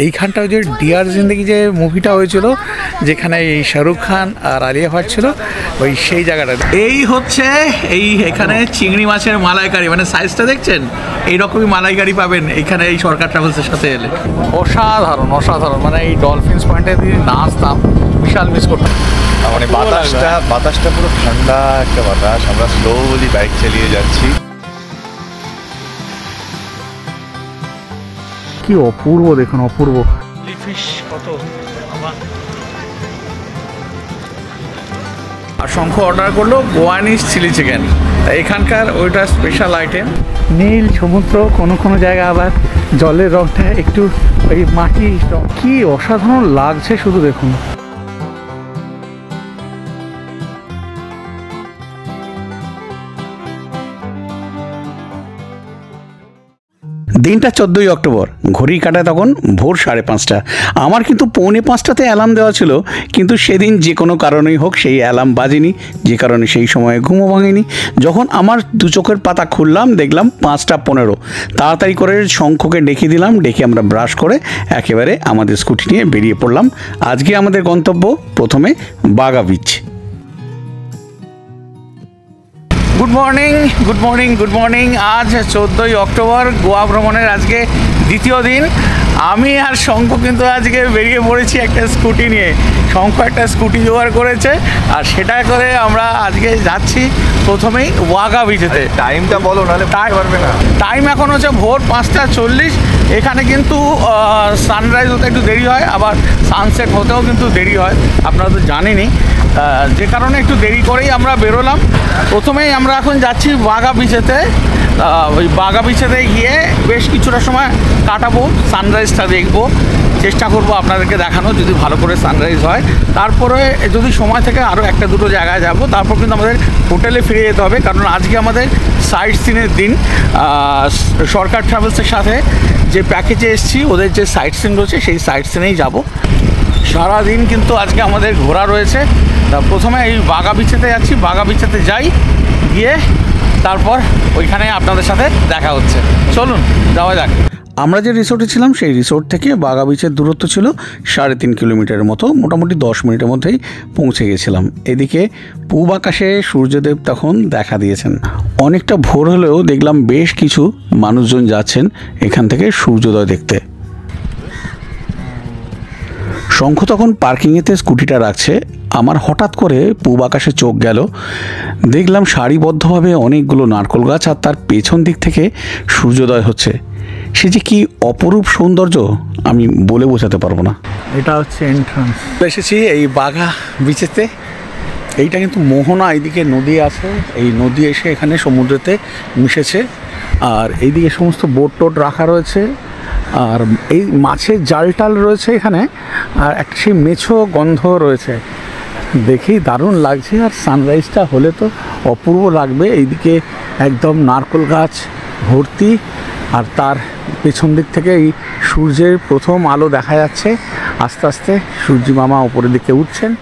এইখানটা ওই যে ডিয়ার জিন্দেগি যে মুভিটা হয়েছিল, যেখানে এই শাহরুখ খান আর আলিয়া ভাট ছিল, ওই সেই জায়গাটা। এই হচ্ছে এখানে চিংড়ি মাছের মালাইকারি, মানে সাইজটা দেখছেন, এইরকমই মালাইকারি পাবেন এইখানে এই সরকার ট্রাভেলসের সাথে এলে। অসাধারণ অসাধারণ, মানে এই ডলফিনস পয়েন্টে দিয়ে নাচতাম, বিশাল মিস করতাম। মানে বাতাসটা পুরো ঠান্ডা একটা বাতাস। আমরা স্লোলি বাইক চালিয়ে যাচ্ছি। কি অপূর্ব, দেখুন অপূর্ব ফিশ কত। আর শঙ্খ অর্ডার করলো গোয়ানিজ চিলি চিকেন, এখানকার ওইটা স্পেশাল আইটেম। নীল সমুদ্র, কোনো কোনো জায়গা আবার জলের রংটা একটু ওই মাটির রং, কি অসাধারণ লাগছে শুধু দেখুন। দিনটা 14ই অক্টোবর, ঘড়ি কাটায় তখন ভোর 5:30। আমার কিন্তু 4:45টাতে অ্যালার্ম দেওয়া ছিল, কিন্তু সেদিন যে কোনো কারণেই হোক সেই অ্যালার্ম বাজেনি, যে কারণে সেই সময়ে ঘুমও ভাঙেনি। যখন আমার দু চোখের পাতা খুললাম দেখলাম 5:15। তাড়াতাড়ি করে শঙ্খকে ডেকে দিলাম, ডেকে আমরা ব্রাশ করে একেবারে আমাদের স্কুটি নিয়ে বেরিয়ে পড়লাম। আজকে আমাদের গন্তব্য প্রথমে Baga beach. Good morning, good morning, good morning. আজ 14ই অক্টোবর, গোয়া ভ্রমণের আজকে দ্বিতীয় দিন। আমি আর শঙ্খ কিন্তু আজকে বেরিয়ে পড়েছি একটা স্কুটি নিয়ে। শঙ্খ একটা স্কুটি জোগাড় করেছে, আর সেটা করে আমরা আজকে যাচ্ছি প্রথমেই ওয়াগা বিচেতে। টাইমটা বলো, নাহলে পারবে না। টাইম এখন হচ্ছে ভোর 5:40। এখানে কিন্তু সানরাইজ হতে একটু দেরি হয়, আবার সানসেট হতেও কিন্তু দেরি হয়, আপনারা তো জানেনই। যে কারণে একটু দেরি করেই আমরা বেরোলাম। প্রথমেই আমরা এখন যাচ্ছি বাগা বিচেতে। ওই বাগা বিচেতে গিয়ে বেশ কিছুটা সময় কাটাবো, সানরাইজটা দেখবো, চেষ্টা করবো আপনাদেরকে দেখানো যদি ভালো করে সানরাইজ হয়। তারপরে যদি সময় থেকে আরও একটা দুটো জায়গায় যাব, তারপর কিন্তু আমাদের হোটেলে ফিরে যেতে হবে, কারণ আজকে আমাদের সাইট সিনের দিন। সরকার ট্রাভেলসের সাথে যে প্যাকেজে এসেছি, ওদের যে সাইট সিন রয়েছে সেই সাইট সিনেই যাব। সারাদিন কিন্তু আজকে আমাদের ঘোরা রয়েছে। তা প্রথমে এই বাগা বিচেতে যাচ্ছি, বাগা বিচেতে যাই, গিয়ে তারপর ওইখানে আপনাদের সাথে দেখা হচ্ছে। চলুন যাওয়া যাক। আমরা যে রিসোর্টে ছিলাম সেই রিসোর্ট থেকে বাগা বিচের দূরত্ব ছিল 3.5 কিলোমিটারের মতো, মোটামুটি 10 মিনিটের মধ্যেই পৌঁছে গেছিলাম। এদিকে পূব আকাশে সূর্যদেব তখন দেখা দিয়েছেন। অনেকটা ভোর হলেও দেখলাম বেশ কিছু মানুষজন যাচ্ছেন এখান থেকে সূর্যোদয় দেখতে। শঙ্খ তখন পার্কিংয়েতে স্কুটিটা রাখছে। আমার হঠাৎ করে পূব আকাশে চোখ গেল, দেখলাম সারিবদ্ধভাবে অনেকগুলো নারকেল গাছ, আর তার পেছন দিক থেকে সূর্যোদয় হচ্ছে। সে যে কি অপরূপ সৌন্দর্য আমি বলে বোঝাতে পারবো না। এটা হচ্ছে এন্ট্রান্স। এসেছি এই বাগা বিচেতে। এইটা কিন্তু মোহনা, এইদিকে নদী আছে, এই নদী এসে এখানে সমুদ্রেতে মিশেছে। আর এইদিকে সমস্ত বোট টোট রাখা রয়েছে, আর এই মাছের জাল টাল রয়েছে এখানে, আর একটা সেই মেছো গন্ধ রয়েছে, দেখেই দারুণ লাগছে। আর সানরাইজটা হলে তো অপূর্ব লাগবে। এইদিকে একদম নারকেল গাছ ভর্তি, আর তার পেছন দিক থেকে এই সূর্যের প্রথম আলো দেখা যাচ্ছে। আস্তে আস্তে সূর্যি মামা উপরের দিকে উঠছেন।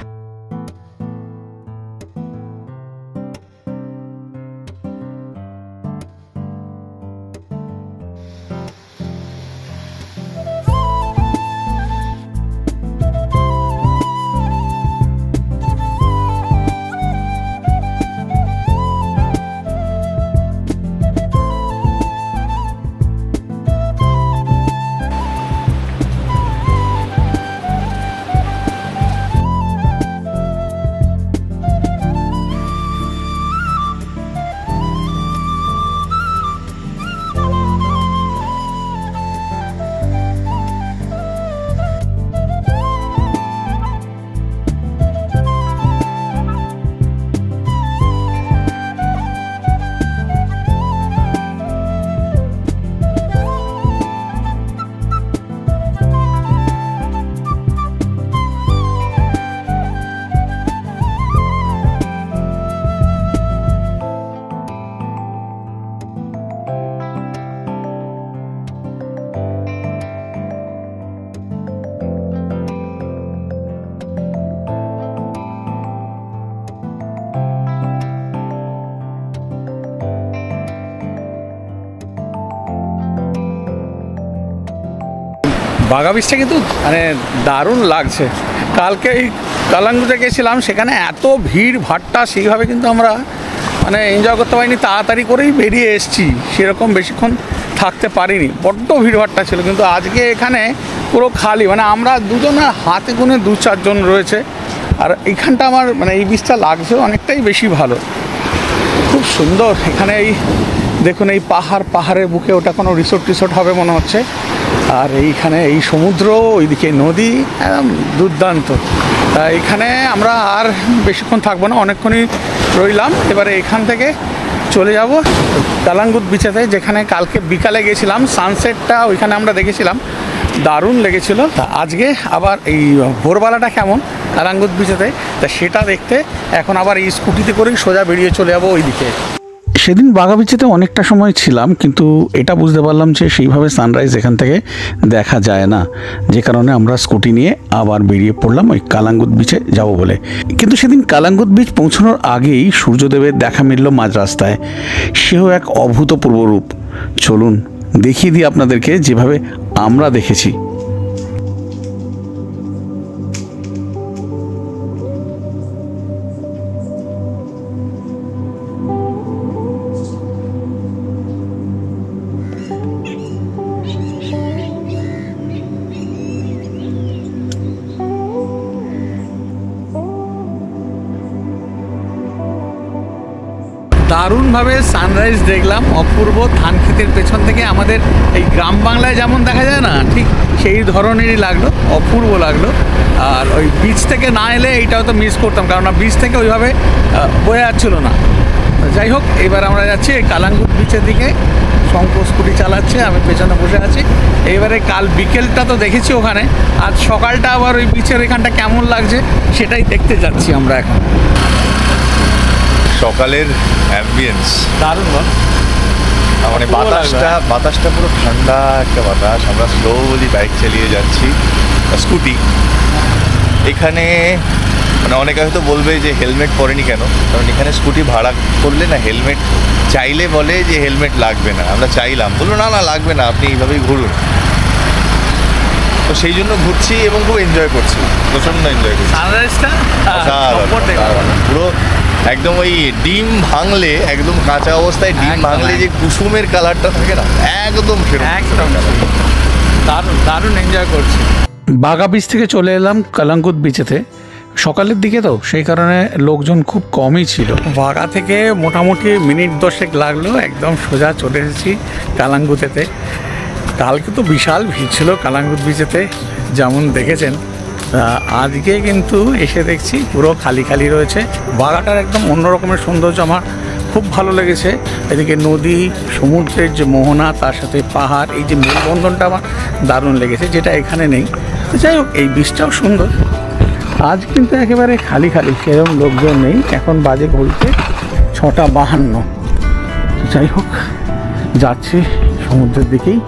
বাঘা বীচটা কিন্তু মানে দারুণ লাগছে। কালকে এই কালাঙ্গুতে গেছিলাম, সেখানে এত ভিড় ভাট্টা, সেইভাবে কিন্তু আমরা মানে এনজয় করতে পারিনি, তাড়াতাড়ি করেই বেরিয়ে এসেছি, সেরকম বেশিক্ষণ থাকতে পারিনি, বড্ড ভিড় ভাট্টা ছিল। কিন্তু আজকে এখানে পুরো খালি, মানে আমরা দুজনের হাতে গুনে 2-4 জন রয়েছে। আর এইখানটা আমার মানে এই বীচটা লাগছে অনেকটাই বেশি ভালো, খুব সুন্দর। এখানে এই দেখুন এই পাহাড়ের বুকে, ওটা কোনো রিসোর্ট হবে মনে হচ্ছে। আর এইখানে এই সমুদ্র, ওইদিকে নদী, একদম দুর্দান্ত। তা এখানে আমরা আর বেশিক্ষণ থাকবো না, অনেকক্ষণই রইলাম। এবারে এখান থেকে চলে যাব কালাঙ্গুত বিচেতে, যেখানে কালকে বিকালে গেছিলাম, সানসেটটা ওইখানে আমরা দেখেছিলাম, দারুণ লেগেছিল। তা আজকে আবার এই ভোরবেলাটা কেমন কালাঙ্গুত বিচেতে, তা সেটা দেখতে এখন আবার এই স্কুটিতে করেই সোজা বেরিয়ে চলে যাবো ওইদিকে। সেদিন বাঘা বিচেতে অনেকটা সময় ছিলাম, কিন্তু এটা বুঝতে পারলাম যে সেইভাবে সানরাইজ এখান থেকে দেখা যায় না, যে কারণে আমরা স্কুটি নিয়ে আবার বেরিয়ে পড়লাম ওই কালাঙ্গুত বিচে যাব বলে। কিন্তু সেদিন কালাঙ্গুত বিচ পৌঁছানোর আগেই সূর্যদেবের দেখা মিলল মাঝ রাস্তায়, সেও এক অভূতপূর্ব রূপ। চলুন দেখিয়ে দিই আপনাদেরকে যেভাবে আমরা দেখেছি। দারুণভাবে সানরাইজ দেখলাম, অপূর্ব। ধান ক্ষেতের পেছন থেকে আমাদের এই গ্রাম বাংলায় যেমন দেখা যায় না, ঠিক সেই ধরনেরই লাগলো, অপূর্ব লাগলো। আর ওই বিচ থেকে না এলে এইটাও তো মিস করতাম, কারণ বিচ থেকে ওইভাবে বোঝা যাচ্ছিল না। যাই হোক, এবার আমরা যাচ্ছি এই কালাঙ্গুত বিচের দিকে। শঙ্কর স্কুটি চালাচ্ছে, আমি পেছনে বসে আছি। এইবারে কাল বিকেলটা তো দেখেছি ওখানে, আজ সকালটা আবার ওই বিচের এখানটা কেমন লাগছে সেটাই দেখতে যাচ্ছি আমরা এখন। সকালের অ্যাম্বিয়েন্স দারুণ বল, মানে বাতাসটা পুরো ঠান্ডা একটা বাতাস। আমরা স্লোলি বাইক চালিয়ে যাচ্ছি, স্কুটি। এখানে মানে অনেকে হয়তো বলবে যে হেলমেট পরেনি কেন, কারণ এখানে স্কুটি ভাড়া করলে না হেলমেট চাইলে বলে যে হেলমেট লাগবে না। আমরা চাইলাম, বললো না লাগবে না, আপনি এইভাবেই ঘুরুন। তো সেই জন্য ঘুরছি এবং খুব এনজয় করছি, প্রচণ্ড এনজয় করছি। সানরাইজটা পুরো একদম ওই ডিম ভাঙলে, একদম কাঁচা অবস্থায় ডিম ভাঙলে যে কুসুমের কালারটা থাকে না, একদম একদম দারুণ এনজয় করছি। বাঘা বিচ থেকে চলে এলাম কালাঙ্গুত বিচেতে। সকালের দিকে তো, সেই কারণে লোকজন খুব কমই ছিল। বাঘা থেকে মোটামুটি মিনিট 10 লাগলো, একদম সোজা চলে এসেছি কালাঙ্গুতেতে। কালকে তো বিশাল ভিড় ছিল কালাঙ্গুত বিচেতে, যেমন দেখেছেন। আজকে কিন্তু এসে দেখছি পুরো খালি খালি রয়েছে। বাঘাটার একদম অন্য রকমের সৌন্দর্য আমার খুব ভালো লেগেছে। এদিকে নদী, সমুদ্রের যে মোহনা, তার সাথে পাহাড়, এই যে মেলবন্ধনটা আমার দারুণ লেগেছে, যেটা এখানে নেই। যাই হোক, এই বীচটাও সুন্দর। আজ কিন্তু একেবারে খালি খালি, সেরকম লোকজন নেই। এখন বাজে ঘড়িতে 6:52। যাই হোক, যাচ্ছি সমুদ্রের দিকেই।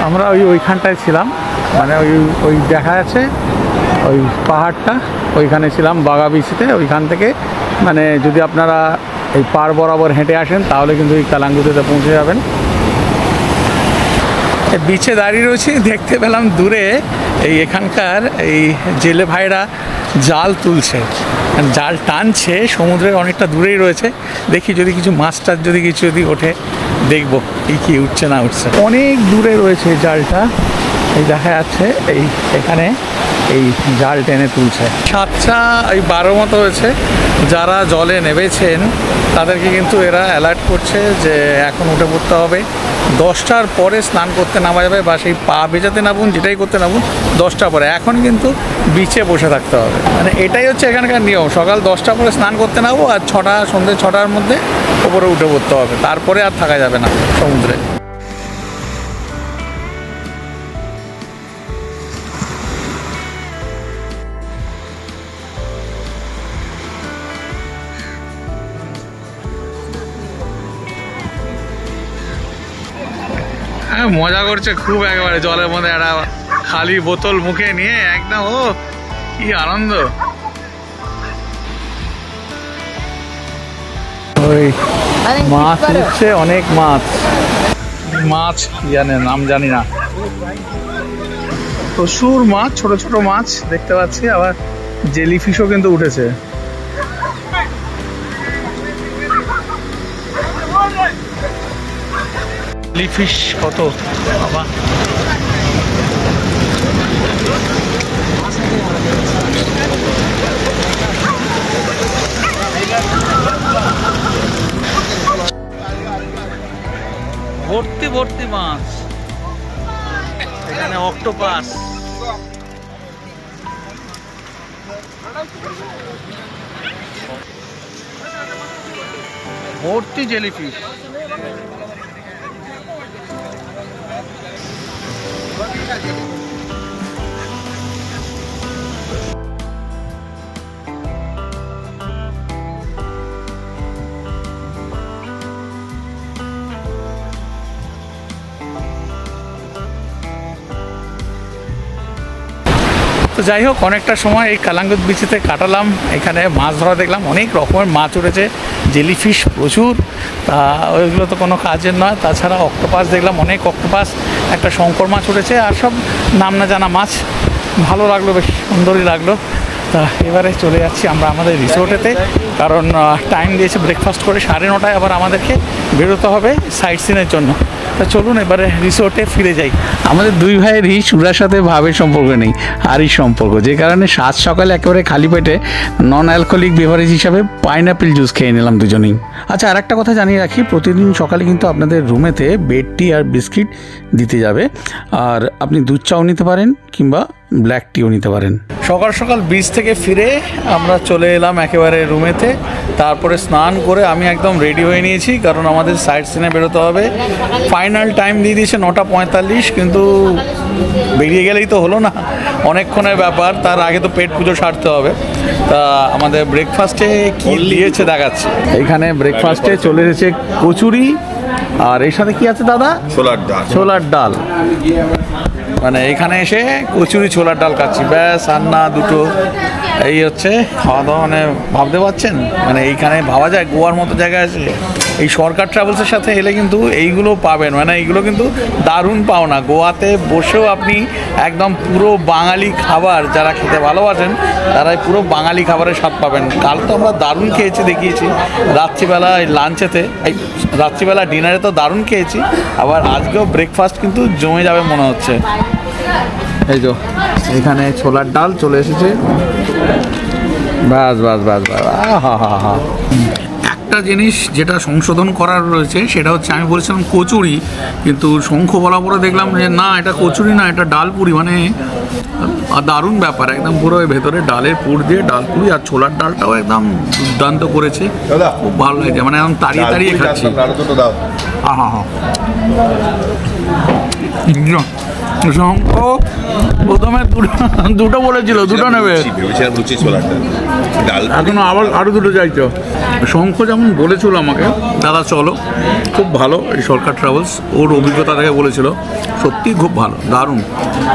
আমরা ওইখানটায় ছিলাম, মানে ওই দেখা যাচ্ছে ওই পাহাড়টা, ওইখানে ছিলাম বাঘা বিচতে। ওইখান থেকে মানে যদি আপনারা এই পার বরাবর হেঁটে আসেন, তাহলে কিন্তু এই কালাঙ্গুতেতে পৌঁছে যাবেন। বিচে দাঁড়িয়ে রয়েছি, দেখতে পেলাম দূরে এই এখানকার এই জেলে ভাইরা জাল তুলছে, জাল টানছে, সমুদ্রের অনেকটা দূরেই রয়েছে। দেখি যদি কিছু মাছ টাছ যদি ওঠে, দেখবো কি উঠছে না উঠছে। অনেক দূরে রয়েছে জালটা, এই দেখা যাচ্ছে এখানে এই জাল টেনে তুলছে। 7:12 মতো হয়েছে। যারা জলে নেমেছেন তাদেরকে কিন্তু এরা অ্যালার্ট করছে যে এখন উঠে পড়তে হবে। 10টার পরে স্নান করতে নামা যাবে, বা সেই পা ভেজাতে নামুন, যেটাই করতে নামুন 10টার পরে। এখন কিন্তু বিচে বসে থাকতে হবে, মানে এটাই হচ্ছে এখানকার নিয়ম। সকাল 10টার পরে স্নান করতে নামবো, আর সন্ধ্যে 6টার মধ্যে ওপরে উঠে পড়তে হবে, তারপরে আর থাকা যাবে না সমুদ্রে। মজা করছে খুব, একেবারে জলের মধ্যে একটা খালি বোতল মুখে নিয়ে একদম। ও কি আনন্দ! ওই মাছ হচ্ছে, অনেক মাছ। মাছ জানে নাম জানি না, প্রচুর মাছ, ছোট ছোট মাছ দেখতে পাচ্ছি। আবার জেলিফিশও কিন্তু উঠেছে। জেলিফিশ কত বাবা! ভর্তি ভর্তি মাছ, এখানে অক্টোপাস। ভর্তি জেলিফিশ। তো যাই হোক, অনেকটা সময় এই কালাঙ্গুত বিচিতে কাটালাম। এখানে মাছ ধরা দেখলাম, অনেক রকমের মাছ উঠেছে, জেলিফিশ প্রচুর। তা ওইগুলো তো কোনো কাজের নয়। তাছাড়া অক্টোপাস দেখলাম, অনেক অক্টোপাস, একটা শঙ্কর মাছ উঠেছে, আর সব নাম না জানা মাছ। ভালো লাগলো, বেশ সুন্দরই লাগলো। তা এবারে চলে যাচ্ছি আমরা আমাদের রিসোর্টেতে, কারণ টাইম দিয়েছে ব্রেকফাস্ট করে 9:30 আবার আমাদেরকে বেরোতে হবে সাইট সিনের জন্য। তা চলুন এবারে রিসোর্টে ফিরে যাই। আমাদের দুই ভাইয়েরই চূড়ার সাথে ভাবের সম্পর্ক নেই, আরই সম্পর্ক, যে কারণে সাত সকালে একেবারে খালি পেটে নন অ্যালকোহলিক বেভারেজ হিসাবে পাইনঅ্যাপেল জুস খেয়ে নিলাম দুজনেই। আচ্ছা, আর একটা কথা জানিয়ে রাখি, প্রতিদিন সকালে কিন্তু আপনাদের রুমেতে বেড টি আর বিস্কিট দিতে যাবে, আর আপনি দুধ চাও নিতে পারেন কিংবা ব্ল্যাক টিও নিতে পারেন। সকাল সকাল বিচ থেকে ফিরে আমরা চলে এলাম একেবারে রুমেতে। তারপরে স্নান করে আমি একদম রেডি হয়ে নিয়েছি, কারণ আমাদের সাইট সিনে বেরোতে হবে। ফাইনাল টাইম দিয়ে দিয়েছে 9:45, কিন্তু বেরিয়ে গেলেই তো হলো না, অনেকক্ষণের ব্যাপার। তার আগে তো পেট পুজো সারতে হবে। তা আমাদের ব্রেকফাস্টে কি দিয়েছে দেখাচ্ছি। এইখানে ব্রেকফাস্টে চলে এসেছে কচুরি, আর এর সাথে কি আছে দাদা? ছোলার ডাল। ছোলার ডাল, মানে এখানে এসে কচুরি ছোলার ডাল খাচ্ছি, ব্যাস। আর না দুটো, এই হচ্ছে খাওয়া দাওয়া। মানে ভাবতে পারছেন, মানে এইখানে ভাবা যায় গোয়ার মতো জায়গায় আছে। এই সরকার ট্রাভেলসের সাথে এলে কিন্তু এইগুলো পাবেন, মানে এইগুলো কিন্তু দারুণ পাও না। গোয়াতে বসেও আপনি একদম পুরো বাঙালি খাবার, যারা খেতে ভালোবাসেন তারাই পুরো বাঙালি খাবারের স্বাদ পাবেন। কাল তো আমরা দারুণ খেয়েছি, দেখিয়েছি রাত্রিবেলা লাঞ্চেতে, এই রাত্রিবেলা ডিনারে তো দারুণ খেয়েছি। আবার আজকেও ব্রেকফাস্ট কিন্তু জমে যাবে মনে হচ্ছে। এই তো এখানে ছোলার ডাল চলে এসেছে, বাস বাস বাস বাস। হা হা হা। একটা জিনিস যেটা সংশোধন করার রয়েছে সেটা হচ্ছে, আমি বলছিলাম কচুরি, কিন্তু শঙ্খ বলা পরে দেখলাম যে না, এটা কচুরি না, এটা ডালপুরি। মানে দারুণ ব্যাপার, একদম পুরো ভেতরে ডালের পুর দিয়ে ডালপুরি, আর ছোলার ডালটাও একদম দুর্দান্ত করেছে, খুব ভালো লাগছে। মানে একদম তাড়িয়ে তাড়িয়ে খাচ্ছি। হা হা হা। শঙ্খ প্রথমে দুটো বলেছিল, দুটো নেবে, এখন আবার আরো দুটো চাইছো। শঙ্খ যেমন বলেছিল আমাকে, দাদা চলো, খুব ভালো এই সরকার ট্রাভেলস, ওর অভিজ্ঞতা থেকে বলেছিল, সত্যি খুব ভালো, দারুণ।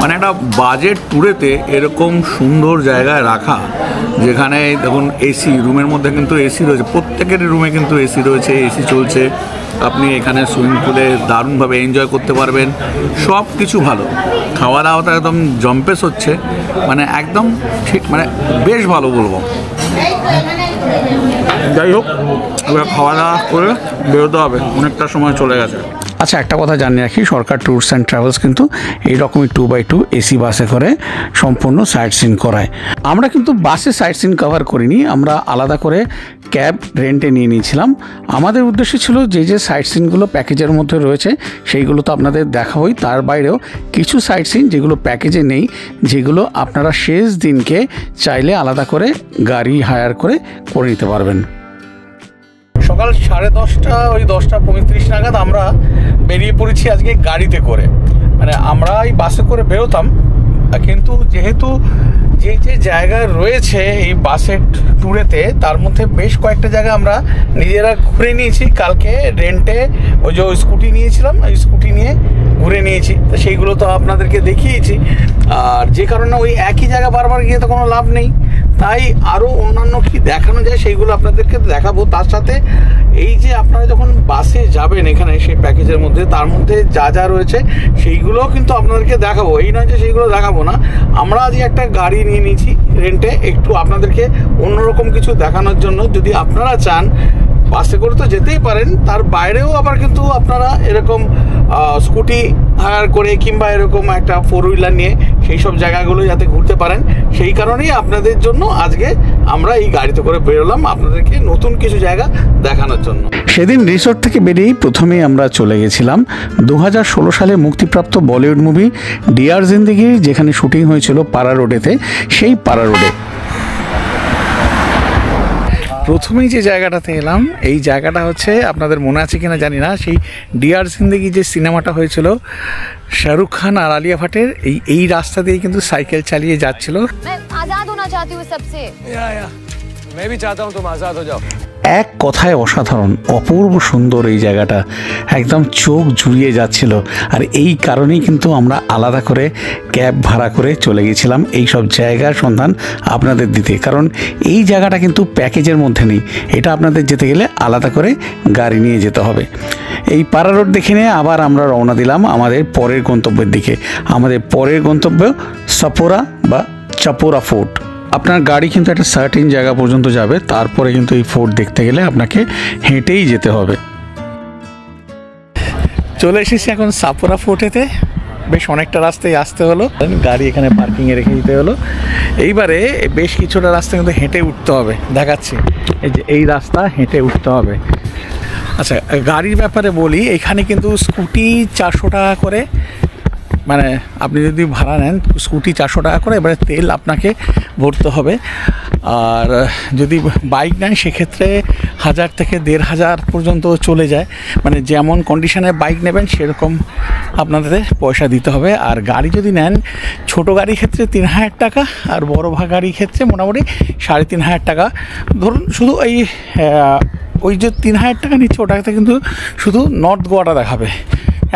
মানে একটা বাজেট ট্যুরেতে এরকম সুন্দর জায়গায় রাখা, যেখানে দেখুন এসি, রুমের মধ্যে কিন্তু এসি রয়েছে, প্রত্যেকের রুমে কিন্তু এসি রয়েছে, এসি চলছে। আপনি এখানে সুইমিং পুলে দারুণভাবে এনজয় করতে পারবেন, সব কিছু ভালো। খাওয়া দাওয়াটা একদম জম্পেস হচ্ছে, মানে একদম ঠিক, মানে বেশ ভালো বলবো। যাই হোক, এবার খাওয়া দাওয়া করে বেরোতে হবে, অনেকটা সময় চলে গেছে। আচ্ছা, একটা কথা জানিয়ে রাখি, সরকার ট্যুরস অ্যান্ড ট্রাভেলস কিন্তু এইরকমই 2x2 এসি বাসে করে সম্পূর্ণ সাইট সিন করায়। আমরা কিন্তু বাসে সাইট সিন কভার করিনি, আমরা আলাদা করে ক্যাব রেন্টে নিয়ে নিয়েছিলাম। আমাদের উদ্দেশ্য ছিল যে যে সাইট সিনগুলো প্যাকেজের মধ্যে রয়েছে সেইগুলো তো আপনাদের দেখাবই, তার বাইরেও কিছু সাইট সিন যেগুলো প্যাকেজে নেই, যেগুলো আপনারা শেষ দিনকে চাইলে আলাদা করে গাড়ি হায়ার করে নিতে পারবেন। সকাল 10:30, ওই 10:35 নাগাদ আমরা বেরিয়ে পড়েছি আজকে গাড়িতে করে। মানে আমরা এই বাসে করে বেরোতাম, কিন্তু যেহেতু যে যে জায়গা রয়েছে এই বাসের ট্যুরেতে, তার মধ্যে বেশ কয়েকটা জায়গা আমরা নিজেরা ঘুরে নিয়েছি। কালকে রেন্টে ওই যে স্কুটি নিয়েছিলাম, ওই স্কুটি নিয়ে ঘুরে নিয়েছি, তো সেইগুলো তো আপনাদেরকে দেখিয়েছি। আর যে কারণে ওই একই জায়গা বারবার গিয়ে তো কোনো লাভ নেই, তাই আরও অন্যান্য কি দেখানো যায় সেইগুলো আপনাদেরকে দেখাবো। তার সাথে এই যে আপনারা যখন বাসে যাবেন এখানে সেই প্যাকেজের মধ্যে, তার মধ্যে যা যা রয়েছে সেইগুলোও কিন্তু আপনাদেরকে দেখাবো। এই নয় যে সেইগুলো দেখাবো না, আমরা আজ একটা গাড়ি নিয়ে নিয়েছি রেন্টে, একটু আপনাদেরকে অন্যরকম কিছু দেখানোর জন্য। যদি আপনারা চান বাসে করে তো যেতেই পারেন, তার বাইরেও আবার কিন্তু আপনারা এরকম স্কুটি হায়ার করে কিংবা এরকম একটা 4 হুইলার নিয়ে সেই সব জায়গাগুলো যাতে ঘুরতে পারেন, সেই কারণেই আপনাদের জন্য আজকে আমরা এই গাড়িতে করে বেরোলাম আপনাদেরকে নতুন কিছু জায়গা দেখানোর জন্য। সেদিন রিসোর্ট থেকে বেরিয়েই প্রথমেই আমরা চলে গেছিলাম 2016 সালে মুক্তিপ্রাপ্ত বলিউড মুভি ডিয়ার জিন্দেগি, যেখানে শুটিং হয়েছিল পাড়া রোডেতে, সেই পাড়া রোডে। প্রথমেই যে জায়গাটাতে এলাম, এই জায়গাটা হচ্ছে আপনাদের মনে আছে কিনা জানি না, সেই ডিয়ার জিন্দেগি যে সিনেমাটা হয়েছিল শাহরুখ খান আর আলিয়া ভাটের, এই রাস্তা দিয়ে কিন্তু সাইকেল চালিয়ে যাচ্ছিল। এক কথায় অসাধারণ, অপূর্ব সুন্দর এই জায়গাটা, একদম চোখ জুড়িয়ে যাচ্ছিল। আর এই কারণেই কিন্তু আমরা আলাদা করে ক্যাব ভাড়া করে চলে গেছিলাম এই সব জায়গার সন্ধান আপনাদের দিতে, কারণ এই জায়গাটা কিন্তু প্যাকেজের মধ্যে নেই, এটা আপনাদের যেতে গেলে আলাদা করে গাড়ি নিয়ে যেতে হবে। এই পাড়া রোড দেখে নিয়ে আবার আমরা রওনা দিলাম আমাদের পরের গন্তব্যের দিকে। আমাদের পরের গন্তব্য সাপোরা বা চাপোরা ফোর্ট। আপনার গাড়ি কিন্তু একটা সার্টেন জায়গা পর্যন্ত যাবে, তারপরে কিন্তু এই ফোর্ট দেখতে গেলে আপনাকে হেঁটেই যেতে হবে। চলে এসেছি এখন সাপোরা ফোর্টেতে, বেশ অনেকটা রাস্তায় আসতে হলো, গাড়ি এখানে পার্কিংয়ে রেখে দিতে হলো। এইবারে বেশ কিছুটা রাস্তা কিন্তু হেঁটে উঠতে হবে, দেখাচ্ছি এই যে এই রাস্তা হেঁটে উঠতে হবে। আচ্ছা, গাড়ির ব্যাপারে বলি, এখানে কিন্তু স্কুটি 400 টাকা করে, মানে আপনি যদি ভাড়া নেন স্কুটি 400 টাকা করে, এবারে তেল আপনাকে ভরতে হবে। আর যদি বাইক নেন সেক্ষেত্রে 1000 থেকে 1500 পর্যন্ত চলে যায়, মানে যেমন কন্ডিশনের বাইক নেবেন সেরকম আপনাদের পয়সা দিতে হবে। আর গাড়ি যদি নেন, ছোটো গাড়ির ক্ষেত্রে 3000 টাকা, আর বড় গাড়ির ক্ষেত্রে মোটামুটি 3500 টাকা। ধরুন শুধু ওই যে 3000 টাকা নিচ্ছে, ওটাতে কিন্তু শুধু নর্থ গোয়াটা দেখাবে,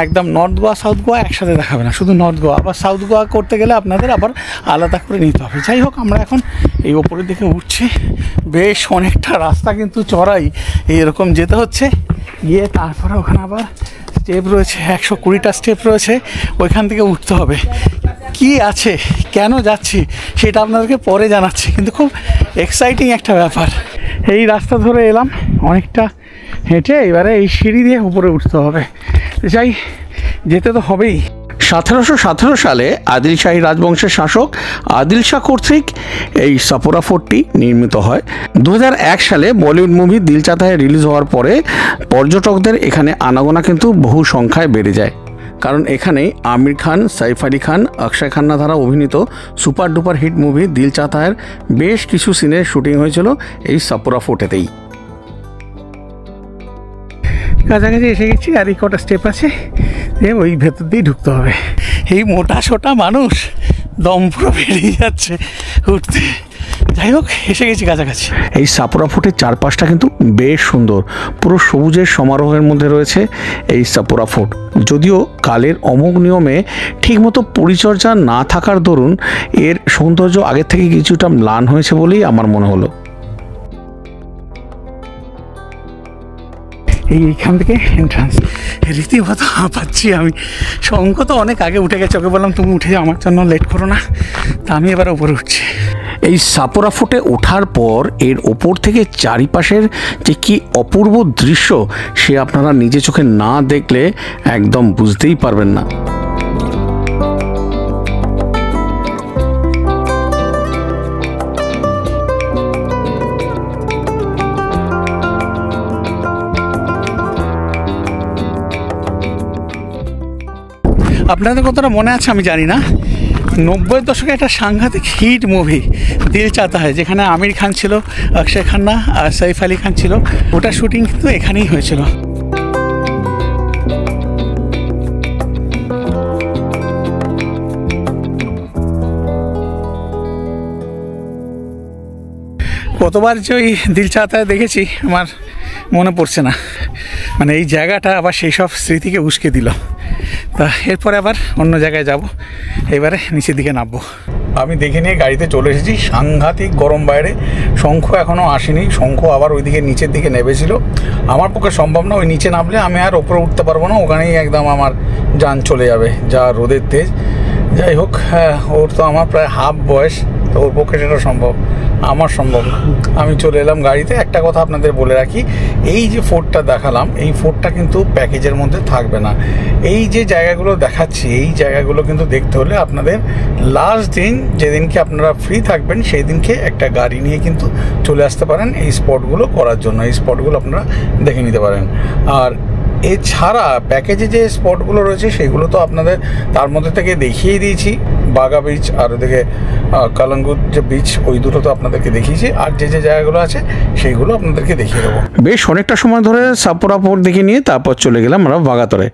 একদম নর্থ গোয়া সাউথ গোয়া একসাথে দেখাবে না, শুধু নর্থ গোয়া। আবার সাউথ গোয়া করতে গেলে আপনাদের আবার আলাদা করে নিতে হবে। যাই হোক, আমরা এখন এই ওপরের দিকে উঠছি, বেশ অনেকটা রাস্তা কিন্তু চড়াই, এইরকম যেতে হচ্ছে। গিয়ে তারপরে ওখানে আবার স্টেপ রয়েছে, 120টা স্টেপ রয়েছে, ওইখান থেকে উঠতে হবে। কি আছে, কেন যাচ্ছি সেটা আপনাদেরকে পরে জানাচ্ছি, কিন্তু খুব এক্সাইটিং একটা ব্যাপার। এই রাস্তা ধরে এলাম অনেকটা হেঁটে, এবারে এই সিঁড়ি দিয়ে উপরে উঠতে হবে। যাই, যেতে তো হবেই। 1717 সালে আদিল শাহী রাজবংশের শাসক আদিল শাহ কর্তৃক এই সাপোরা ফোর্টটি নির্মিত হয়। 2001 সালে বলিউড মুভি দিল চাহতা হ্যায় রিলিজ হওয়ার পরে পর্যটকদের এখানে আনাগোনা কিন্তু বহু সংখ্যায় বেড়ে যায়, কারণ এখানেই আমির খান, সাইফ আলি খান, অক্ষয় খান্না দ্বারা অভিনীত সুপার ডুপার হিট মুভি দিল চাহতা হ্যায় বেশ কিছু সিনের শুটিং হয়েছিল এই সাপোরা ফোর্টেতেই। কাছাকাছি এসে গেছি, আর এই কটা স্টেপ আছে, ওই ভেতর দিয়ে ঢুকতে হবে। এই মোটা সোটা মানুষ, দম পুরো বেরিয়ে যাচ্ছে উঠতে। যাই হোক, এসে গেছি কাছাকাছি। এই সাপোরা ফোর্টের চারপাশটা কিন্তু বেশ সুন্দর, পুরো সবুজের সমারোহের মধ্যে রয়েছে এই সাপোরা ফোর্ট। যদিও কালের অমোঘ নিয়মে ঠিকমতো পরিচর্যা না থাকার দরুন এর সৌন্দর্য আগের থেকে কিছুটা ম্লান হয়েছে বলেই আমার মনে হলো। এইখান থেকে এন্ট্রান্স, রীতিমতো হাঁপাচ্ছি আমি। শঙ্খ তো অনেক আগে উঠে গেছে, ওকে বললাম তুমি উঠে যাও, আমার জন্য লেট করো না, তা আমি এবার উপরে উঠছি। এই সাপোরা ফোর্টে ওঠার পর এর ওপর থেকে চারিপাশের যে কি অপূর্ব দৃশ্য, সে আপনারা নিজে চোখে না দেখলে একদম বুঝতেই পারবেন না। আপনাদের কতটা মনে আছে আমি জানি না, 90-এর দশকে একটা সাংঘাতিক হিট মুভি দিল চাহতা হ্যায়, যেখানে আমির খান ছিল, অক্ষয় খান্না আর সাইফ আলি খান ছিল, ওটা শুটিং কিন্তু এখানেই হয়েছিল। কতবার যে ওই দিল চাহতায় দেখেছি আমার মনে পড়ছে না, মানে এই জায়গাটা আবার সেই সব স্মৃতিকে উস্কে দিল। তা এরপরে আবার অন্য জায়গায় যাব, এবারে নিচের দিকে নামবো। আমি দেখে নিয়ে গাড়িতে চলে এসেছি। সাংঘাতিক গরম বাইরে, শঙ্খ এখনও আসেনি, শঙ্খ আবার ওইদিকে নিচের দিকে নেমেছিল। আমার পক্ষে সম্ভব না, ওই নিচে নামলে আমি আর ওপরে উঠতে পারবো না, ওখানেই একদম আমার যান চলে যাবে, যা রোদের তেজ। যাই হোক, হ্যাঁ, ওর তো আমার প্রায় হাফ বয়স, তো ওর পক্ষে সেটা সম্ভব, আমার সম্ভব। আমি চলে এলাম গাড়িতে। একটা কথা আপনাদের বলে রাখি, এই যে ফোর্টটা দেখালাম, এই ফোর্টটা কিন্তু প্যাকেজের মধ্যে থাকবে না। এই যে জায়গাগুলো দেখাচ্ছি, এই জায়গাগুলো কিন্তু দেখতে হলে আপনাদের লাস্ট দিন যেদিনকে আপনারা ফ্রি থাকবেন সেই দিনকে একটা গাড়ি নিয়ে কিন্তু চলে আসতে পারেন এই স্পটগুলো করার জন্য। এই স্পটগুলো আপনারা দেখে নিতে পারেন। আর এছাড়া প্যাকেজে যে স্পটগুলো রয়েছে সেগুলো তো আপনাদের তার মধ্যে থেকে দেখিয়ে দিয়েছি, বাগা বিচ আর ওদিকে কালাঙ্গুর যে বিচ, ওই দুটো তো আপনাদেরকে দেখিয়েছি। আর যে যে জায়গাগুলো আছে সেইগুলো আপনাদেরকে দেখিয়ে দেবো। বেশ অনেকটা সময় ধরে সাপুরা ফোর্ট দেখে নিয়ে তারপর চলে গেলাম আমরা বাগাতরে।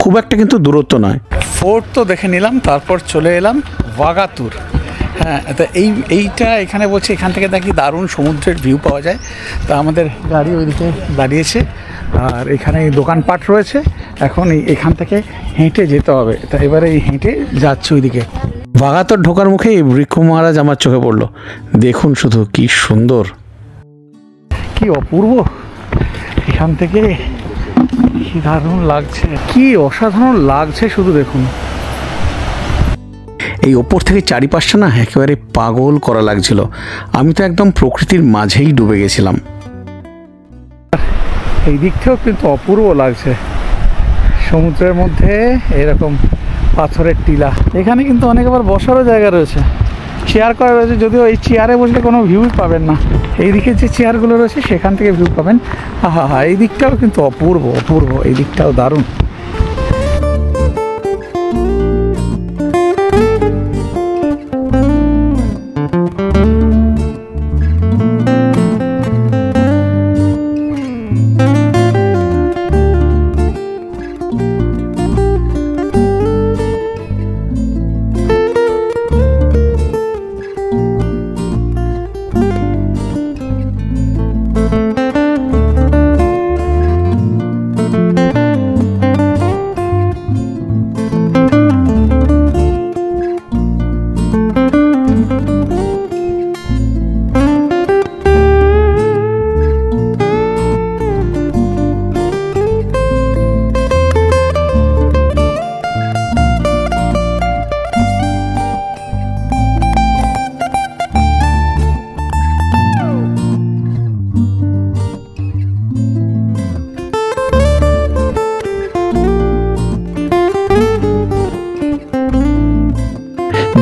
খুব একটা কিন্তু দূরত্ব নয়, ফোর্ট তো দেখে নিলাম, তারপর চলে এলাম বাগাতুর। হ্যাঁ, তা এইটা এখানে বলছে এখান থেকে দেখি দারুণ সমুদ্রের ভিউ পাওয়া যায়। তা আমাদের গাড়ি ওইদিকে দাঁড়িয়েছে, আর এখানে দোকানপাট রয়েছে। এখন এখান থেকে হেঁটে যেতে হবে। তা এবারে এই হেঁটে যাচ্ছে ওইদিকে। বাগাতর ঢোকার মুখে এই বৃক্ষ মহারাজ আমার চোখে পড়লো। দেখুন শুধু কি সুন্দর, কি অপূর্ব, এখান থেকে কি দারুণ লাগছে, কি অসাধারণ লাগছে শুধু দেখুন। এই ওপর থেকে চারিপাশটা না একেবারে পাগল করা লাগছিল। আমি তো একদম প্রকৃতির মাঝেই ডুবে গেছিলাম। এই দিক থেকেও কিন্তু অপূর্ব লাগছে, সমুদ্রের মধ্যে এরকম পাথরের টিলা। এখানে কিন্তু অনেক আবার বসারও জায়গা রয়েছে, চেয়ার করা রয়েছে, যদিও এই চেয়ারে বসলে কোনো ভিউই পাবেন না। এইদিকে যে চেয়ারগুলো রয়েছে সেখান থেকে ভিউ পাবেন। হা, এই দিকটাও কিন্তু অপূর্ব অপূর্ব, এই দিকটাও দারুণ।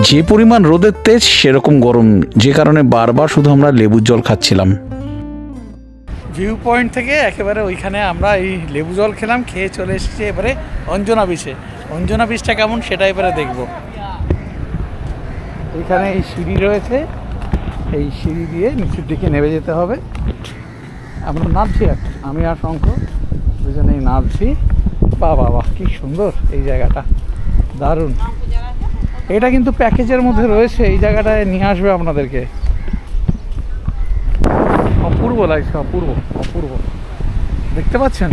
যে পরিমাণ রোদের তেজ সেরকম গরম, যে কারণে বারবার শুধু আমরা লেবুর জল খাচ্ছিলাম। ভিউ পয়েন্ট থেকে একেবারে ওইখানে আমরা এই লেবু জল খেলাম, খেয়ে চলে এসেছি এবারে অঞ্জনা বিচে। অঞ্জনা বিচটা কেমন সেটা এবারে দেখব। এখানে এই সিঁড়ি রয়েছে, এই সিঁড়ি দিয়ে নিচের দিকে নেমে যেতে হবে। আমরা নামছি, আমি আর শঙ্খ দুজনেই নামছি। বাহ, কি সুন্দর এই জায়গাটা, দারুণ। এটা কিন্তু প্যাকেজের মধ্যে রয়েছে, এই জায়গাটায় নিয়ে আসবে আপনাদেরকে। অপূর্ব লাগছে, অপূর্ব অপূর্ব। দেখতে পাচ্ছেন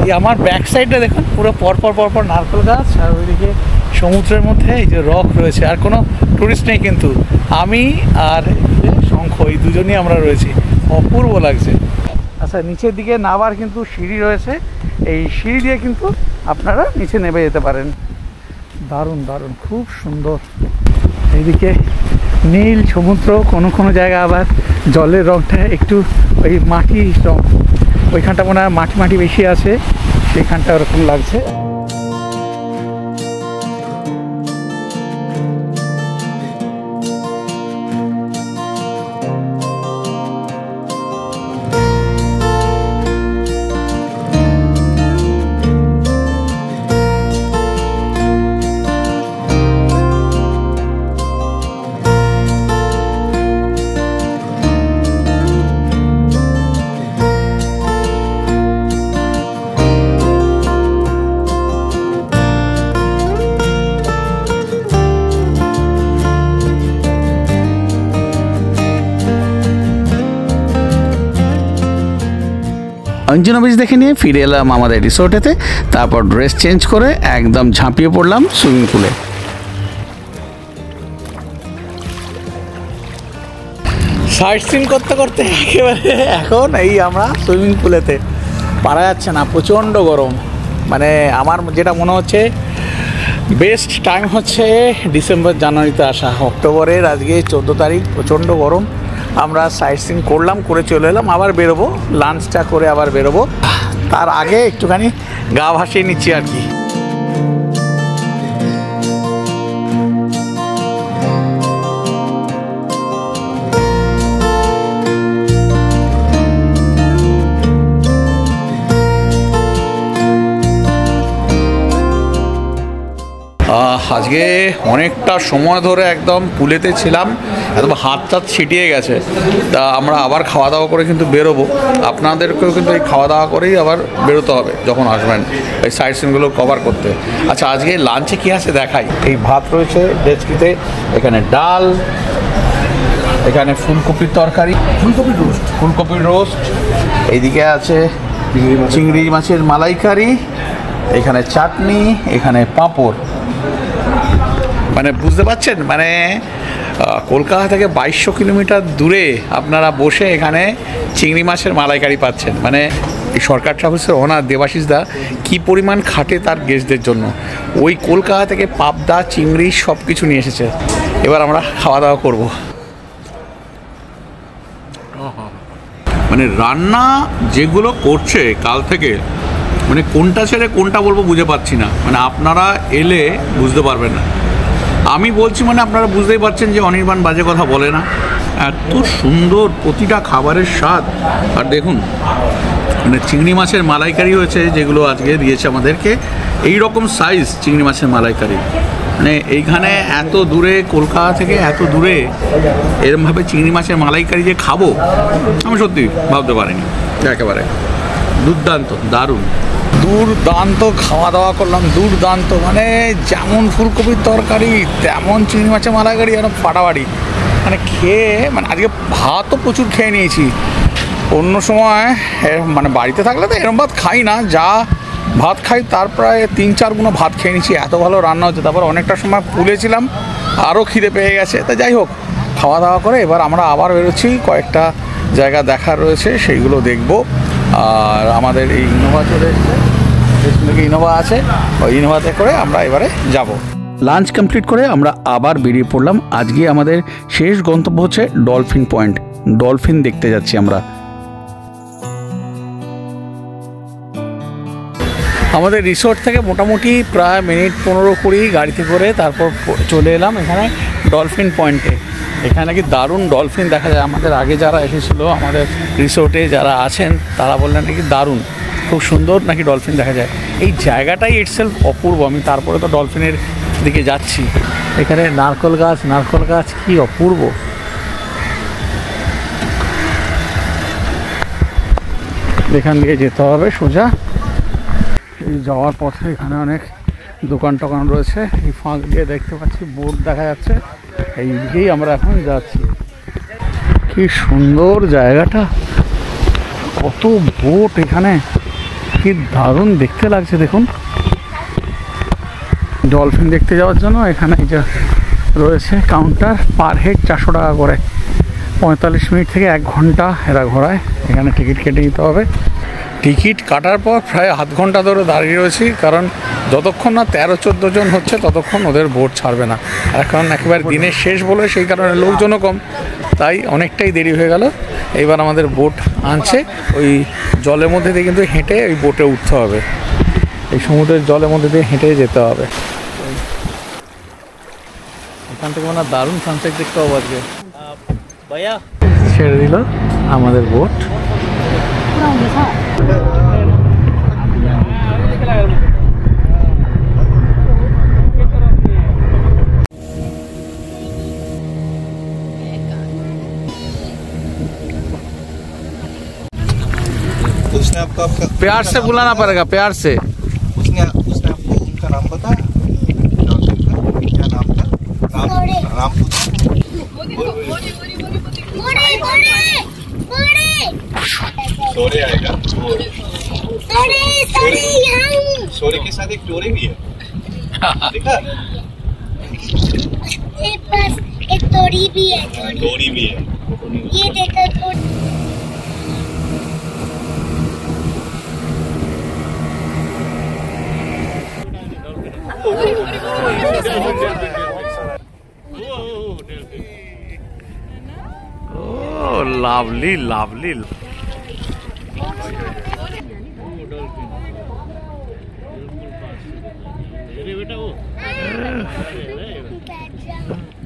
এই আমার ব্যাক সাইডটা দেখুন, পুরো পরপর নারকেল গাছ, আর ওইদিকে সমুদ্রের মধ্যে এই যে রক রয়েছে। আর কোনো টুরিস্ট নেই কিন্তু, আমি আর শঙ্খ এই দুজনেই আমরা রয়েছি। অপূর্ব লাগছে। আচ্ছা, নিচের দিকে নামার কিন্তু সিঁড়ি রয়েছে, এই সিঁড়ি দিয়ে কিন্তু আপনারা নিচে নেমে যেতে পারেন। দারুণ দারুণ, খুব সুন্দর। এইদিকে নীল সমুদ্র, কোনো জায়গা আবার জলের রঙটা একটু ওই মাটি রঙ, ওইখানটা মনে হয় মাটি বেশি আছে, সেইখানটা ওরকম লাগছে। অঞ্জনা বিচ দেখে নিয়ে ফিরে এলাম আমাদের রিসোর্টেতে, তারপর ড্রেস চেঞ্জ করে একদম ঝাঁপিয়ে পড়লাম সুইমিং পুলে। সাইট সিন করতে করতে একেবারে এখন এই আমরা সুইমিং পুলেতে, পারা যাচ্ছে না, প্রচণ্ড গরম। মানে আমার যেটা মনে হচ্ছে বেস্ট টাইম হচ্ছে ডিসেম্বর জানুয়ারিতে আসা। অক্টোবরের আজকে 14 তারিখ, প্রচণ্ড গরম। আমরা সাইট সিন করলাম, করে চলে এলাম, আবার বেরোবো, লাঞ্চটা করে আবার বেরোবো। তার আগে একটুখানি গা ভাসিয়ে নিচ্ছি আর কি। আজকে অনেকটা সময় ধরে একদম পুলেতে ছিলাম, একদম হাত টাত ছিটিয়ে গেছে। তা আমরা আবার খাওয়া দাওয়া করে কিন্তু বেরোবো। আপনাদেরকেও কিন্তু এই খাওয়া দাওয়া করেই আবার বেরোতে হবে যখন আসবেন এই সাইট সিনগুলো কভার করতে। আচ্ছা, আজকে লাঞ্চে কী আছে দেখাই। এই ভাত রয়েছে ডেচকিতে, এখানে ডাল, এখানে ফুলকপির তরকারি, ফুলকপির রোস্ট, এইদিকে আছে চিংড়ি মাছের মালাইকারি, এখানে চাটনি, এখানে পাঁপড়। মানে বুঝতে পারছেন, মানে কলকাতা থেকে 2200 কিলোমিটার দূরে আপনারা বসে এখানে চিংড়ি মাছের মালাইকারি পাচ্ছেন। মানে এই সরকার ট্রাভেলসের ওনার দেবাশিস দা কী পরিমাণ খাটে তার গেস্টদের জন্য। ওই কলকাতা থেকে পাবদা, চিংড়ি সব কিছু নিয়ে এসেছে। এবার আমরা খাওয়া দাওয়া করব। মানে রান্না যেগুলো করছে কাল থেকে, মানে কোনটা ছেড়ে কোনটা বলবো বুঝে পাচ্ছি না। মানে আপনারা এলে বুঝতে পারবেন না। আমি বলছি মানে আপনারা বুঝতেই পারছেন যে অনির্বাণ বাজে কথা বলে না। এত সুন্দর প্রতিটা খাবারের স্বাদ। আর দেখুন, মানে চিংড়ি মাছের মালাইকারি হয়েছে, যেগুলো আজকে দিয়েছে আমাদেরকে। এই রকম সাইজ চিংড়ি মাছের মালাইকারি, মানে এইখানে এত দূরে, কলকাতা থেকে এত দূরে এরমভাবে চিংড়ি মাছের মালাইকারি যে খাবো আমি সত্যি ভাবতে পারিনি। একেবারে দুর্দান্ত, দারুণ দুর্দান্ত খাওয়া দাওয়া করলাম, দুর্দান্ত। মানে যেমন ফুলকপির তরকারি তেমন চিংড়ি মাছের মালাইকারি, যেন ফাটাফাটি। মানে খেয়ে, মানে আজকে ভাতও প্রচুর খেয়ে নিয়েছি। অন্য সময় মানে বাড়িতে থাকলে তো এরম ভাত খাই না, যা ভাত খাই তার প্রায় 3-4 গুণ ভাত খেয়ে নিয়েছি, এত ভালো রান্না হচ্ছে। তারপর অনেকটা সময় পুলেছিলাম, আরও খিদে পেয়ে গেছে। তা যাই হোক, খাওয়া দাওয়া করে এবার আমরা আবার বেরোচ্ছি। কয়েকটা জায়গা দেখার রয়েছে, সেইগুলো দেখব। আর আমাদের এই ইনোভা চলে এসছে, পেছনে ইনোভা আছে, ওই ইনোভাতে করে আমরা এবারে যাব। লাঞ্চ কমপ্লিট করে আমরা আবার বেরিয়ে পড়লাম। আজকে আমাদের শেষ গন্তব্য হচ্ছে ডলফিন পয়েন্ট। ডলফিন দেখতে যাচ্ছি আমরা। আমাদের রিসোর্ট থেকে মোটামুটি প্রায় মিনিট 15-20 গাড়িতে করে তারপর চলে এলাম এখানে ডলফিন পয়েন্টে। এখানে নাকি দারুণ ডলফিন দেখা যায়। আমাদের আগে যারা এসেছিলো আমাদের রিসোর্টে যারা আছেন তারা বললেন নাকি দারুণ, খুব সুন্দর নাকি ডলফিন দেখা যায়। এই জায়গাটাই ইটসেলফ অপূর্ব। আমি তারপরে তো ডলফিনের দিকে যাচ্ছি। এখানে নারকেল গাছ কি অপূর্ব। এখান দিয়ে যেতে হবে সোজা। এই যাওয়ার পথে এখানে অনেক দোকান টোকান রয়েছে। এই ফাঁক দিয়ে দেখতে পাচ্ছি বোট দেখা যাচ্ছে, এই দিকেই আমরা এখন যাচ্ছি। কি সুন্দর জায়গাটা, কত বোট এখানে, কি দারুণ দেখতে লাগছে। দেখুন, ডলফিন দেখতে যাওয়ার জন্য এখানে যে রয়েছে কাউন্টার, পার হেড 400 টাকা করে। 45 মিনিট থেকে 1 ঘন্টা এরা ঘোরায়। এখানে টিকিট কেটে নিতে হবে। টিকিট কাটার পর প্রায় আধ ঘন্টা ধরে দাঁড়িয়ে রয়েছি, কারণ যতক্ষণ না 13-14 জন হচ্ছে ততক্ষণ ওদের বোট ছাড়বে না। এখন একেবারে দিনের শেষ বলে সেই কারণে লোকজনও কম, তাই অনেকটাই দেরি হয়ে গেল। এইবার আমাদের বোট আনছে, ওই জলের মধ্যে দিয়ে কিন্তু হেঁটে ওই বোটে উঠতে হবে। এই সমুদ্রের জলের মধ্যে দিয়ে হেঁটে যেতে হবে। এখান থেকে মনে হয় দারুণ সানসেট দেখতে পাবো আজকে। ভাইয়া ছেড়ে দিল আমাদের বোট। उसने आपको आपका प्यार से बुलाना पड़ेगा, प्यार से। उसने आपको उनका नाम पता है? क्या नाम था? नाम शोरे आएगा। शोरे यहाँ शोरे के साथ एक टोरे भी है, देखा? बस एक तोड़ी भी है। टोरी भी है। ये देखो तोड़ी। Oh, lovely, lovely.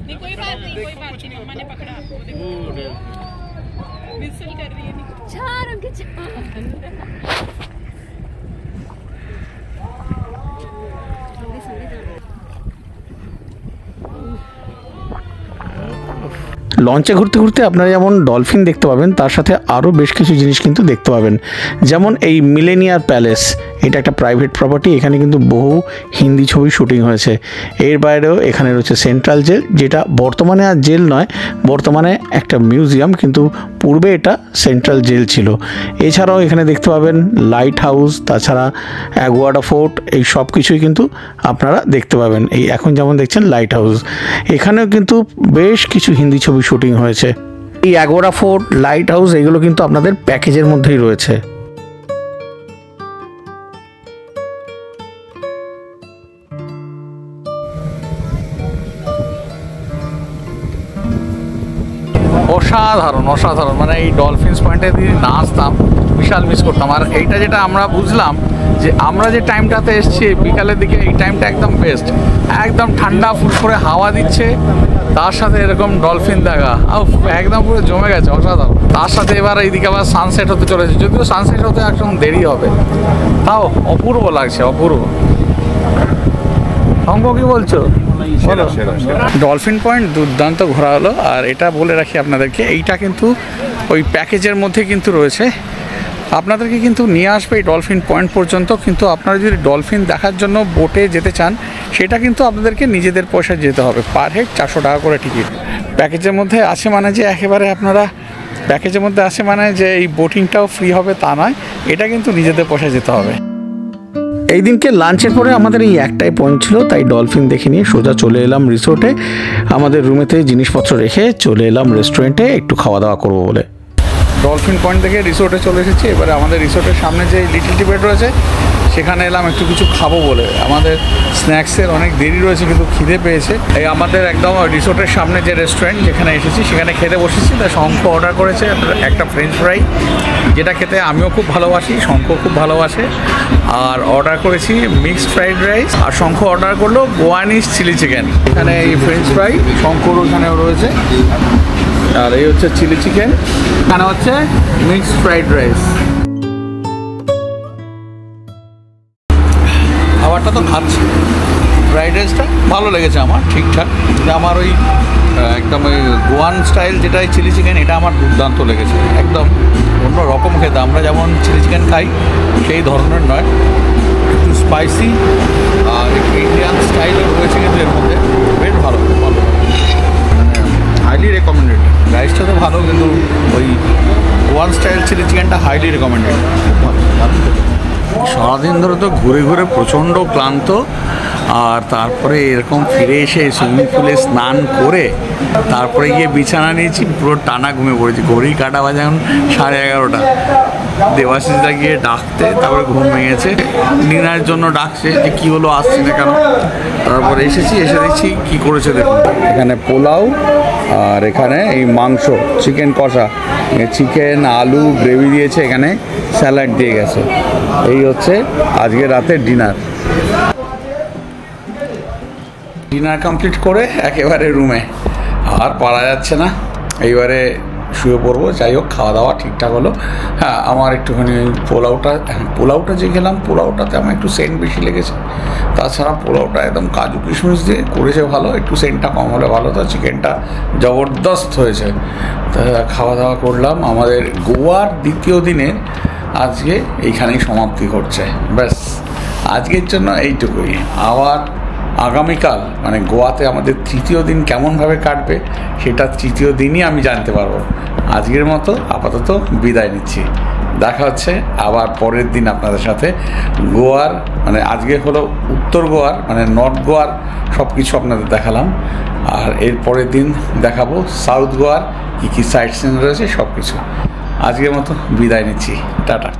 नहीं कोई बात नहीं मैंने पकड़ा विसल कर रही है चार उनके चार লঞ্চে ঘুরতে ঘুরতে আপনারা যেমন ডলফিন দেখতে পাবেন, তার সাথে আরও বেশ কিছু জিনিস কিন্তু দেখতে পাবেন। যেমন এই মিলেনিয়ার প্যালেস, এটা একটা প্রাইভেট প্রপার্টি, এখানে কিন্তু বহু হিন্দি ছবি শুটিং হয়েছে। এর বাইরেও এখানে রয়েছে সেন্ট্রাল জেল, যেটা বর্তমানে আর জেল নয়, বর্তমানে একটা মিউজিয়াম, কিন্তু পূর্বে এটা সেন্ট্রাল জেল ছিল। এছাড়াও এখানে দেখতে পাবেন লাইট হাউস, তাছাড়া অ্যাগুয়াডা ফোর্ট, এই সব কিছুই কিন্তু আপনারা দেখতে পাবেন। এই এখন যেমন দেখছেন লাইট হাউস, এখানেও কিন্তু বেশ কিছু হিন্দি ছবি শুটিং হয়েছে। এই অ্যাগোরা ফোর্ট, লাইট হাউস, এগুলো কিন্তু আপনাদের প্যাকেজের মধ্যেই রয়েছে। অসাধারণ অসাধারণ, মানে এই ডলফিনস পয়েন্টে যদি না আসতাম বিশাল মিস করতাম। আর এইটা যেটা আমরা বুঝলাম যে আমরা যে টাইমটাতে এসছি বিকালের দিকে, এই টাইমটা একদম বেস্ট, একদম ঠান্ডা ফুরফুরে হাওয়া দিচ্ছে, তার সাথে এরকম ডলফিন দেখা একদম পুরো জমে গেছে, অসাধারণ। তার সাথে এবার এইদিকে আবার সানসেট হতে চলেছে, যদিও সানসেট হতে একদম দেরি হবে, তাও অপূর্ব লাগছে, অপূর্ব। অঙ্ক কি বলছো? ডলফিন পয়েন্ট দুর্দান্ত ঘোরা হলো। আর এটা বলে রাখি আপনাদেরকে, এইটা কিন্তু ওই প্যাকেজের মধ্যে কিন্তু রয়েছে, আপনাদেরকে কিন্তু নিয়ে আসবে এই ডলফিন পয়েন্ট পর্যন্ত। কিন্তু আপনারা যদি ডলফিন দেখার জন্য বোটে যেতে চান, সেটা কিন্তু আপনাদেরকে নিজেদের পয়সায় যেতে হবে, পার হেড 400 টাকা করে টিকিট। প্যাকেজের মধ্যে আছে মানে যে একেবারে আপনারা প্যাকেজের মধ্যে আছে মানে যে এই বোটিংটাও ফ্রি হবে তা নয়, এটা কিন্তু নিজেদের পয়সায় যেতে হবে। এই দিনকে লাঞ্চের পরে আমাদের এই একটাই পয়েন্ট ছিল, তাই ডলফিন দেখে নিয়ে সোজা চলে এলাম রিসোর্টে। আমাদের রুমেতে জিনিসপত্র রেখে চলে এলাম রেস্টুরেন্টে একটু খাওয়া দাওয়া করবো বলে। ডলফিন পয়েন্ট থেকে রিসোর্টে চলে এসেছি। এবারে আমাদের রিসোর্টের সামনে যে লিটল টিবেট রয়েছে সেখানে এলাম একটু কিছু খাবো বলে। আমাদের স্ন্যাক্সের অনেক দেরি রয়েছে, কিন্তু খিদে পেয়েছে। এই আমাদের একদম রিসোর্টের সামনে যে রেস্টুরেন্ট যেখানে এসেছি সেখানে খেতে বসেছি। তাই শঙ্খ অর্ডার করেছে একটা ফ্রেঞ্চ ফ্রাই, যেটা খেতে আমিও খুব ভালোবাসি, শঙ্খ খুব ভালোবাসে। আর অর্ডার করেছি মিক্সড ফ্রাইড রাইস, আর শঙ্খ অর্ডার করলো গোয়ানিজ চিলি চিকেন। এখানে এই ফ্রেঞ্চ ফ্রাই, শঙ্কর ওখানেও রয়েছে, আর এই হচ্ছে চিলি চিকেন, এখানে হচ্ছে মিক্সড ফ্রাইড রাইস। খাবারটা তো খাচ্ছি, ফ্রাইড রাইসটা ভালো লেগেছে আমার, ঠিকঠাক। কিন্তু আমার ওই একদম ওই গোয়ান স্টাইল যেটা চিলি চিকেন, এটা আমার দুর্দান্ত লেগেছে, একদম অন্য রকম খেতে। আমরা যেমন চিলি চিকেন খাই সেই ধরনের নয়, একটু স্পাইসি আর একটু ইন্ডিয়ান স্টাইলও রয়েছে কিন্তু এর মধ্যে, বেশ ভালো ভালো, মানে হাইলি রেকমেন্ডেড। রাইসটা তো ভালো, কিন্তু ওই গোয়ান স্টাইল চিলি চিকেনটা হাইলি রেকমেন্ডেড, খুব ভালো। সারাদিন ধরে তো ঘুরে ঘুরে প্রচণ্ড ক্লান্ত, আর তারপরে এরকম ফিরে এসে সুইমিং পুলে স্নান করে তারপরে গিয়ে বিছানা নিয়েছি, পুরো টানা ঘুমিয়ে পড়েছি। ঘড়ির কাঁটা বাজে এখন 11:30। দেবাশিসদা গিয়ে ডাকতে, তারপরে ঘুম ভেঙেছে, ডিনারের জন্য ডাকছে যে কী হলো আসছি না কেন। তারপরে এসেছি, এসে দেখছি কী করেছে দেখুন, এখানে পোলাও আর এখানে এই মাংস, চিকেন কষা, চিকেন আলু গ্রেভি দিয়েছে, এখানে স্যালাড দিয়ে গেছে। এই হচ্ছে আজকে রাতের ডিনার। ডিনার কমপ্লিট করে একেবারে রুমে, আর পারা যাচ্ছে না, এইবারে শুয়ে পড়বো। যাই হোক, খাওয়া দাওয়া ঠিকঠাক হলো। হ্যাঁ, আমার একটুখানি পোলাওটা যে খেলাম, পোলাওটাতে আমার একটু সেন্ট বেশি লেগেছে। তাছাড়া পোলাওটা একদম কাজু কিশমিশ দিয়ে করেছে ভালো, একটু সেন্টটা কম হলে ভালো। তো চিকেনটা জবরদস্ত হয়েছে। তা খাওয়া দাওয়া করলাম। আমাদের গোয়ার দ্বিতীয় দিনের আজকে এইখানেই সমাপ্তি ঘটছে। ব্যাস, আজকের জন্য এইটুকুই। আবার আগামীকাল মানে গোয়াতে আমাদের তৃতীয় দিন কেমনভাবে কাটবে সেটা তৃতীয় দিনই আমি জানতে পারবো। আজকের মতো আপাতত বিদায় নিচ্ছি, দেখা হচ্ছে আবার পরের দিন আপনাদের সাথে। গোয়ার মানে আজকে হলো উত্তর গোয়ার মানে নর্থ গোয়ার সব কিছু আপনাদের দেখালাম, আর এর পরের দিন দেখাবো সাউথ গোয়ার কী কী সাইট সিন রয়েছে সব কিছু। আজকের মতো বিদায় নিচ্ছি, টাটা।